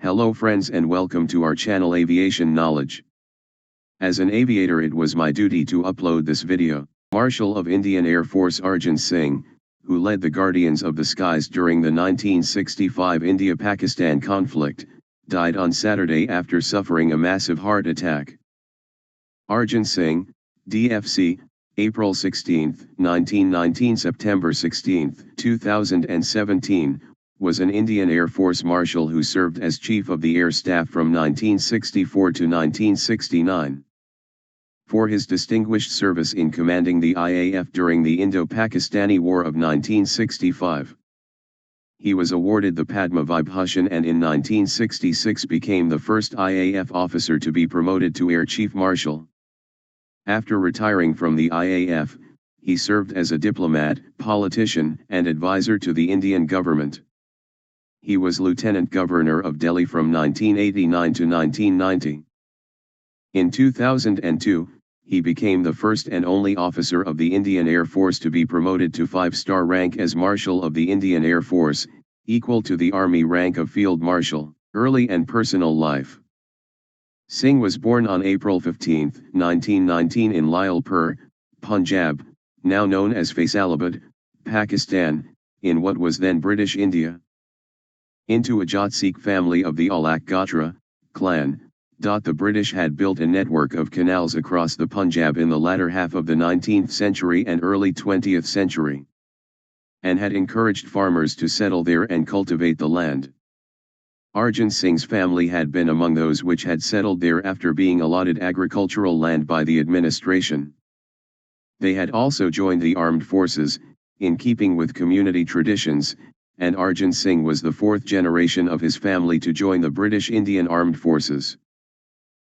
Hello friends and welcome to our channel Aviation Knowledge. As an aviator, it was my duty to upload this video. Marshal of Indian Air Force Arjan Singh, who led the Guardians of the Skies during the 1965 India-Pakistan conflict, died on Saturday after suffering a massive heart attack. Arjan Singh, DFC, April 16, 1919 – September 16, 2017, was an Indian Air Force Marshal who served as Chief of the Air Staff from 1964 to 1969. For his distinguished service in commanding the IAF during the Indo-Pakistani War of 1965. He was awarded the Padma Vibhushan and in 1966 became the first IAF officer to be promoted to Air Chief Marshal. After retiring from the IAF, he served as a diplomat, politician, and advisor to the Indian government. He was Lieutenant Governor of Delhi from 1989 to 1990. In 2002, he became the first and only officer of the Indian Air Force to be promoted to 5-star rank as Marshal of the Indian Air Force, equal to the Army rank of Field Marshal. Early and personal life. Singh was born on April 15, 1919 in Lyalpur, Punjab, now known as Faisalabad, Pakistan, in what was then British India. Into a Jat Sikh family of the Alak Gotra clan. The British had built a network of canals across the Punjab in the latter half of the 19th century and early 20th century, and had encouraged farmers to settle there and cultivate the land. Arjan Singh's family had been among those which had settled there after being allotted agricultural land by the administration. They had also joined the armed forces, in keeping with community traditions, and Arjan Singh was the fourth generation of his family to join the British Indian Armed Forces.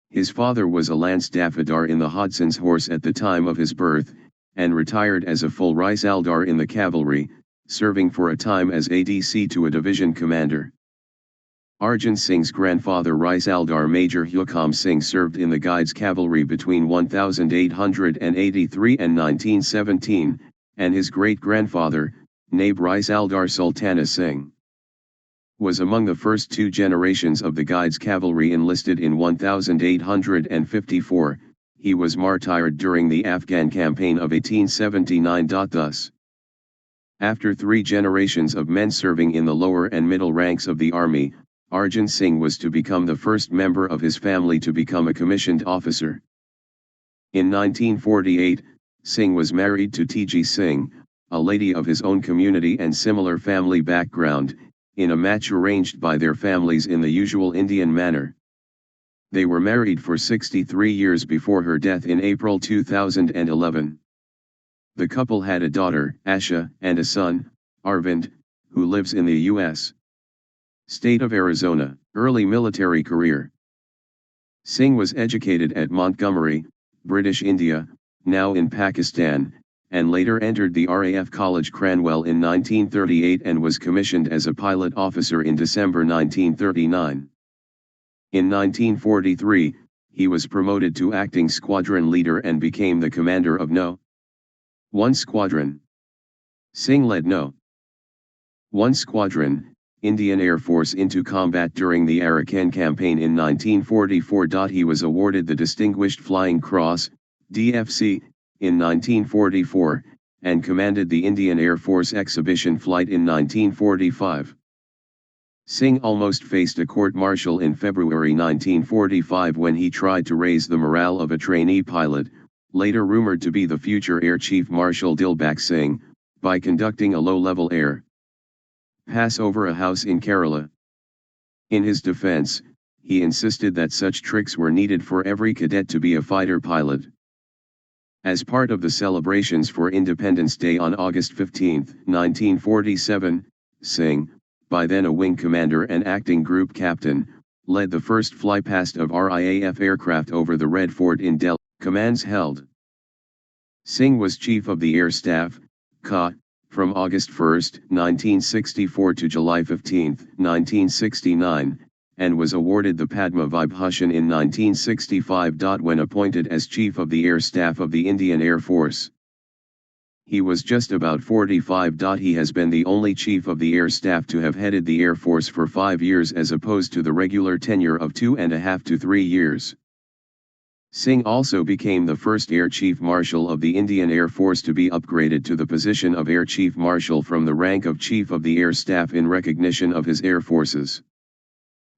His father was a Lance Daffadar in the Hodson's Horse at the time of his birth, and retired as a full Risaldar in the cavalry, serving for a time as ADC to a division commander. Arjan Singh's grandfather Risaldar Major Hukam Singh served in the Guides Cavalry between 1883 and 1917, and his great-grandfather, Naib Risaldar Sultana Singh, was among the first two generations of the Guides Cavalry enlisted in 1854. He was martyred during the Afghan campaign of 1879. Thus, after 3 generations of men serving in the lower and middle ranks of the army, Arjan Singh was to become the first member of his family to become a commissioned officer. In 1948, Singh was married to T.G. Singh, a lady of his own community and similar family background, in a match arranged by their families in the usual Indian manner. They were married for 63 years before her death in April 2011. The couple had a daughter, Asha, and a son, Arvind, who lives in the U.S. state of Arizona. Early military career. Singh was educated at Montgomery, British India, now in Pakistan, and later entered the RAF College Cranwell in 1938 and was commissioned as a pilot officer in December 1939. In 1943, he was promoted to acting squadron leader and became the commander of No. 1 Squadron. Singh led No. 1 Squadron, Indian Air Force into combat during the Arakan campaign in 1944. He was awarded the Distinguished Flying Cross, DFC, in 1944, and commanded the Indian Air Force exhibition flight in 1945. Singh almost faced a court-martial in February 1945 when he tried to raise the morale of a trainee pilot, later rumored to be the future Air Chief Marshal Dilbak Singh, by conducting a low-level air pass over a house in Kerala. In his defense, he insisted that such tricks were needed for every cadet to be a fighter pilot. As part of the celebrations for Independence Day on August 15, 1947, Singh, by then a wing commander and acting group captain, led the first flypast of RIAF aircraft over the Red Fort in Delhi. Commands held. Singh was Chief of the Air Staff, CA, from August 1, 1964 to July 15, 1969, and was awarded the Padma Vibhushan in 1965. When appointed as Chief of the Air Staff of the Indian Air Force, He was just about 45. He has been the only chief of the Air Staff to have headed the Air Force for 5 years as opposed to the regular tenure of 2.5 to 3 years. Singh also became the first Air Chief Marshal of the Indian Air Force to be upgraded to the position of Air Chief Marshal from the rank of Chief of the Air Staff in recognition of his Air Force's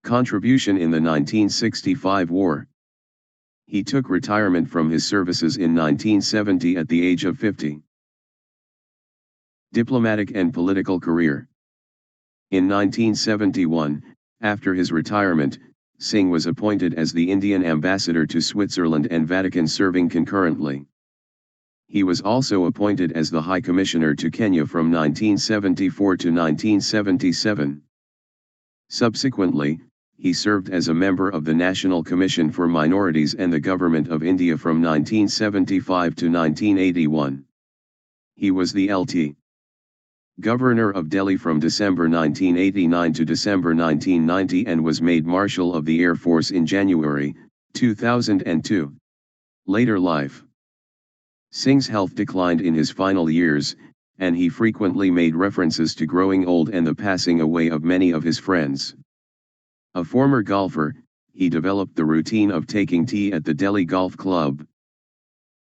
contribution in the 1965 war. He took retirement from his services in 1970 at the age of 50. Diplomatic and political career. In 1971, after his retirement, Singh was appointed as the Indian ambassador to Switzerland and Vatican, serving concurrently. He was also appointed as the High Commissioner to Kenya from 1974 to 1977. Subsequently, he served as a member of the National Commission for Minorities and the Government of India from 1975 to 1981. He was the Lt. Governor of Delhi from December 1989 to December 1990 and was made Marshal of the Air Force in January 2002. Later life. Singh's health declined in his final years, and he frequently made references to growing old and the passing away of many of his friends. A former golfer, he developed the routine of taking tea at the Delhi Golf Club.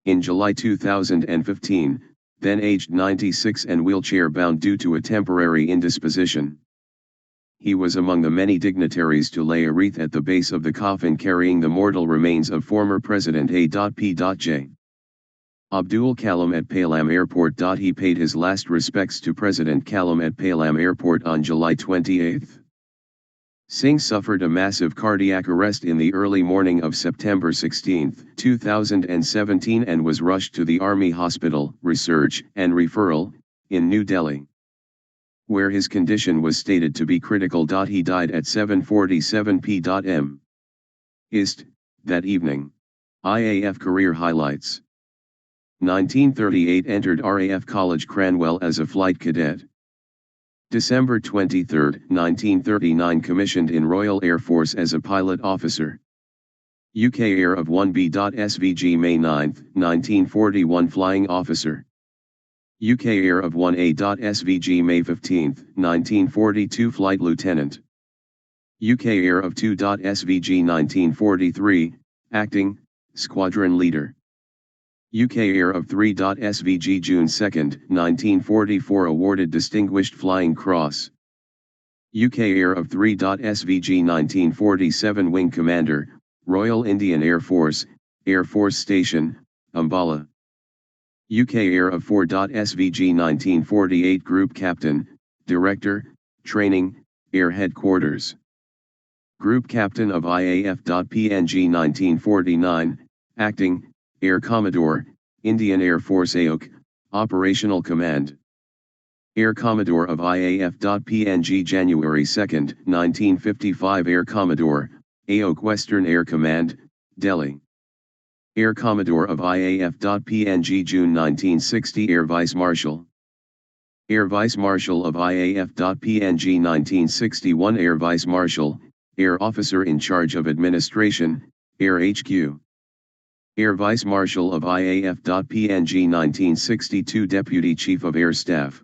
In July 2015, then aged 96 and wheelchair-bound due to a temporary indisposition. He was among the many dignitaries to lay a wreath at the base of the coffin carrying the mortal remains of former President A.P.J. Abdul Kalam at Palam Airport. He paid his last respects to President Kalam at Palam Airport on July 28. Singh suffered a massive cardiac arrest in the early morning of September 16, 2017 and was rushed to the Army Hospital, Research and Referral, in New Delhi, where his condition was stated to be critical. He died at 7:47 p.m. Ist, that evening. IAF career highlights. 1938 entered RAF College Cranwell as a flight cadet. December 23, 1939 commissioned in Royal Air Force as a pilot officer. UK Air of 1B.SVG May 9, 1941 flying officer. UK Air of 1A.SVG May 15, 1942 flight lieutenant. UK Air of 2.SVG 1943, acting, squadron leader. UK Air of 3.SVG June 2, 1944 awarded Distinguished Flying Cross. UK Air of 3.SVG 1947 Wing Commander, Royal Indian Air Force, Air Force Station, Ambala. UK Air of 4.SVG 1948 Group Captain, Director, Training, Air Headquarters. Group Captain of IAF.PNG 1949, acting, Air Commodore, Indian Air Force AOC, Operational Command. Air Commodore of IAF.PNG January 2, 1955 Air Commodore, AOC Western Air Command, Delhi. Air Commodore of IAF.PNG June 1960 Air Vice Marshal. Air Vice Marshal of IAF.PNG 1961 Air Vice Marshal, Air Officer in charge of administration, Air HQ. Air Vice Marshal of IAF.PNG 1962 Deputy Chief of Air Staff.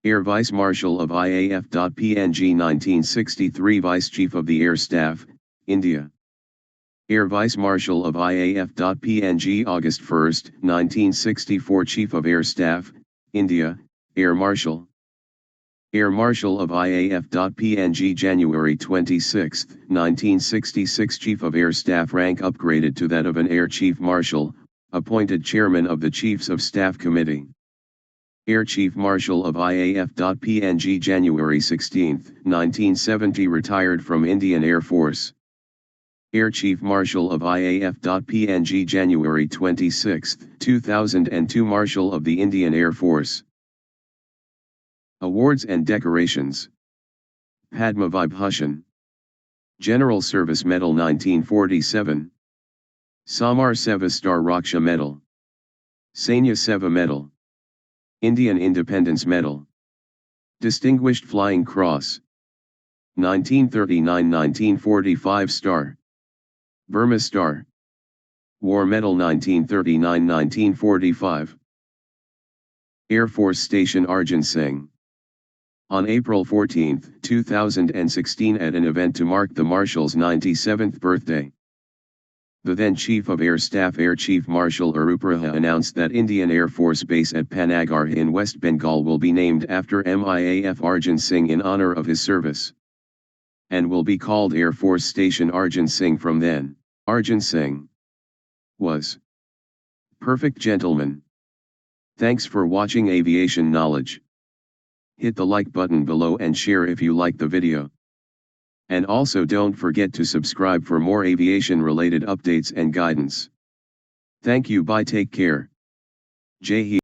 Air Vice Marshal of IAF.PNG 1963 Vice Chief of the Air Staff, India. Air Vice Marshal of IAF.PNG August 1, 1964 Chief of Air Staff, India, Air Marshal. Air Marshal of IAF.PNG January 26, 1966 Chief of Air Staff rank upgraded to that of an Air Chief Marshal, appointed Chairman of the Chiefs of Staff Committee. Air Chief Marshal of IAF.PNG January 16, 1970 retired from Indian Air Force. Air Chief Marshal of IAF.PNG January 26, 2002 Marshal of the Indian Air Force. Awards and decorations. Padma Vibhushan. General Service Medal 1947. Samar Seva Star Raksha Medal. Sainya Seva Medal. Indian Independence Medal. Distinguished Flying Cross. 1939-1945 Star. Burma Star. War Medal 1939-1945. Air Force Station Arjan Singh. On April 14, 2016 at an event to mark the Marshal's 97th birthday, the then Chief of Air Staff Air Chief Marshal Arupraha announced that Indian Air Force Base at Panagarh in West Bengal will be named after MIAF Arjan Singh in honor of his service, and will be called Air Force Station Arjan Singh from then. Arjan Singh was perfect gentleman. Thanks for watching Aviation Knowledge. Hit the like button below and share if you like the video. And also don't forget to subscribe for more aviation related updates and guidance. Thank you. Bye. Take care. Jai Hind.